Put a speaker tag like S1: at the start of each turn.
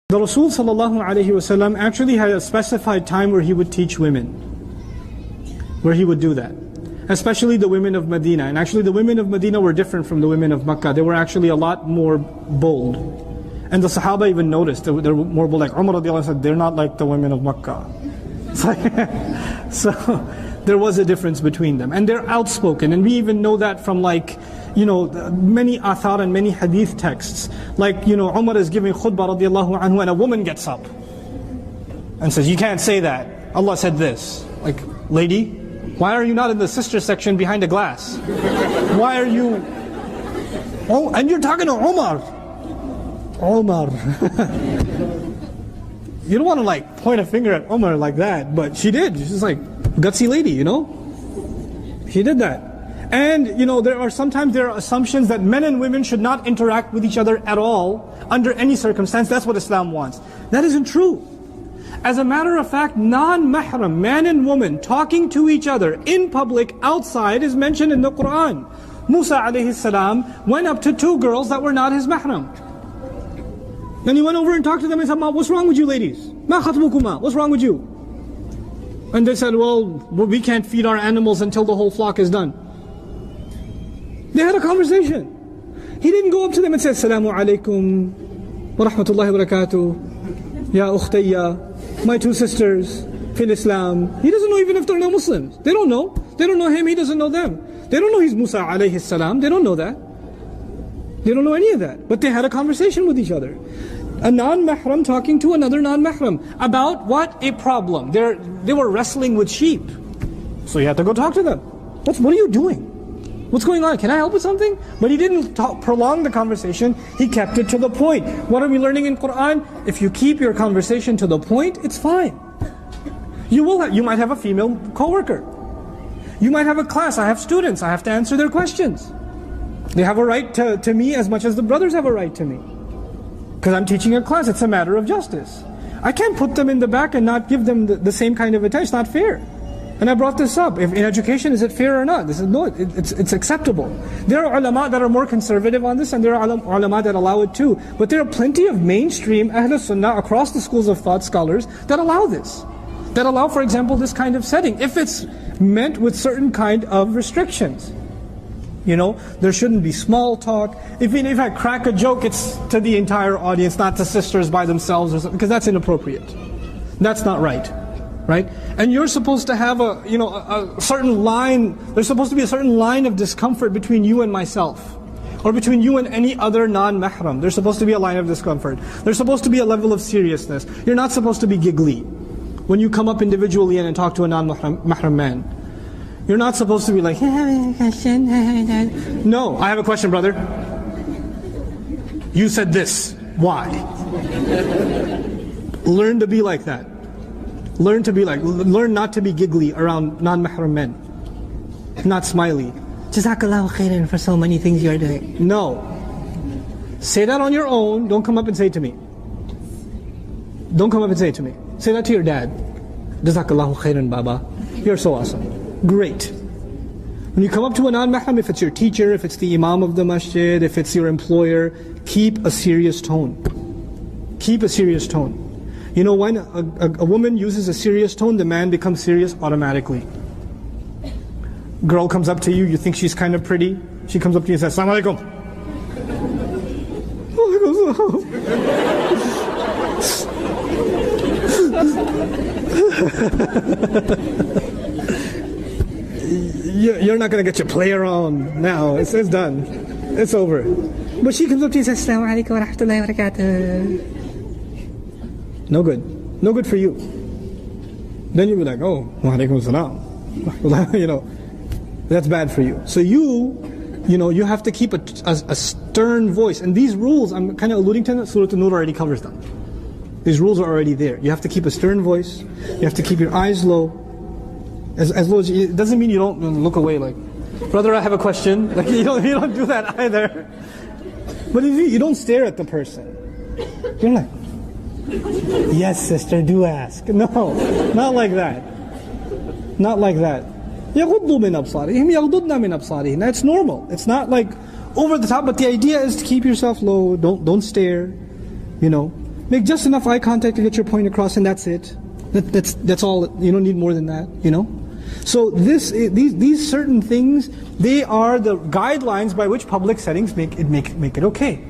S1: The Rasul ﷺ actually had a specified time where he would teach women, where he would do that. Especially the women of Medina. And actually the women of Medina were different from the women of Makkah. They were actually a lot more bold. And the Sahaba even noticed they were more bold. Like Umar radiallahu anhu said, they're not like the women of Makkah. So there was a difference between them. And they're outspoken. And we even know that from many athar and many hadith texts. Like, Umar is giving khutbah radiallahu anhu and a woman gets up and says, you can't say that. Allah said this. Like, lady, why are you not in the sister section behind a glass? Why are you... Oh, and you're talking to Umar. Umar. You don't want to point a finger at Umar like that, but she did. She's like, gutsy lady, She did that. And, there are assumptions that men and women should not interact with each other at all, under any circumstance. That's what Islam wants. That isn't true. As a matter of fact, non-mahram, man and woman, talking to each other in public, outside, is mentioned in the Qur'an. Musa alayhi salam went up to two girls that were not his mahram. Then he went over and talked to them and said, what's wrong with you ladies? Ma khatbukuma, what's wrong with you? And they said, well, we can't feed our animals until the whole flock is done. They had a conversation. He didn't go up to them and say, Assalamu alaikum wa rahmatullahi wa barakatuh, ya ukhtayya, my two sisters, fil Islam. He doesn't know even if they're not Muslims. They don't know. They don't know him, he doesn't know them. They don't know he's Musa alayhi salam. They don't know that. They don't know any of that. But they had a conversation with each other. A non-mahram talking to another non-mahram. About what? A problem. They were wrestling with sheep. So you had to go talk to them. What are you doing? What's going on? Can I help with something? But he didn't prolong the conversation. He kept it to the point. What are we learning in Qur'an? If you keep your conversation to the point, it's fine. You might have a female co-worker. You might have a class. I have students. I have to answer their questions. They have a right to me as much as the brothers have a right to me. Because I'm teaching a class. It's a matter of justice. I can't put them in the back and not give them the same kind of attention. It's not fair. And I brought this up. If in education, is it fair or not? This is no, it's acceptable. There are ulama that are more conservative on this, and there are ulama that allow it too. But there are plenty of mainstream Ahl Sunnah across the schools of thought scholars that allow this. That allow, for example, this kind of setting, if it's meant with certain kind of restrictions. There shouldn't be small talk. If I crack a joke, it's to the entire audience, not to sisters by themselves or something, because that's inappropriate. That's not right. Right? And you're supposed to have a certain line, there's supposed to be a certain line of discomfort between you and myself. Or between you and any other non-mahram. There's supposed to be a line of discomfort. There's supposed to be a level of seriousness. You're not supposed to be giggly when you come up individually and talk to a non-mahram man. You're not supposed to be like, no, I have a question, brother. You said this. Why? Learn to be like that. Learn not to be giggly around non-mahram men. Not smiley. Jazakallahu khairan for so many things you're doing. No. Say that on your own. Don't come up and say it to me. Don't come up and say it to me. Say that to your dad. Jazakallahu khairan, Baba. You're so awesome. Great. When you come up to a non-mahram, if it's your teacher, if it's the imam of the masjid, if it's your employer, keep a serious tone. Keep a serious tone. When a woman uses a serious tone, the man becomes serious automatically. Girl comes up to you, you think she's kind of pretty. She comes up to you and says, Assalamu alaikum. You're not going to get your play around now. It's done. It's over. But she comes up to you and says, Assalamu alaikum wa rahmatullahi wa barakatuh. No good. No good for you. Then you'll be like, oh, wa alaikum salam. That's bad for you. So you have to keep a stern voice. And these rules, I'm kind of alluding to them, Surah An-Nur already covers them. These rules are already there. You have to keep a stern voice. You have to keep your eyes low. As low as it doesn't mean you don't look away like, brother, I have a question. Like you don't do that either. But you don't stare at the person. You're like, yes, sister, do ask. No, not like that. Not like that. يَغُضُّ مِنْ أَبْصَارِهِمْ يَغْضُضْنَ مِنْ أَبْصَارِهِمْ. That's normal. It's not like over the top, but the idea is to keep yourself low. Don't stare. Make just enough eye contact to get your point across, and that's it. That's all. You don't need more than that, you know. So these certain things, they are the guidelines by which public settings make it okay.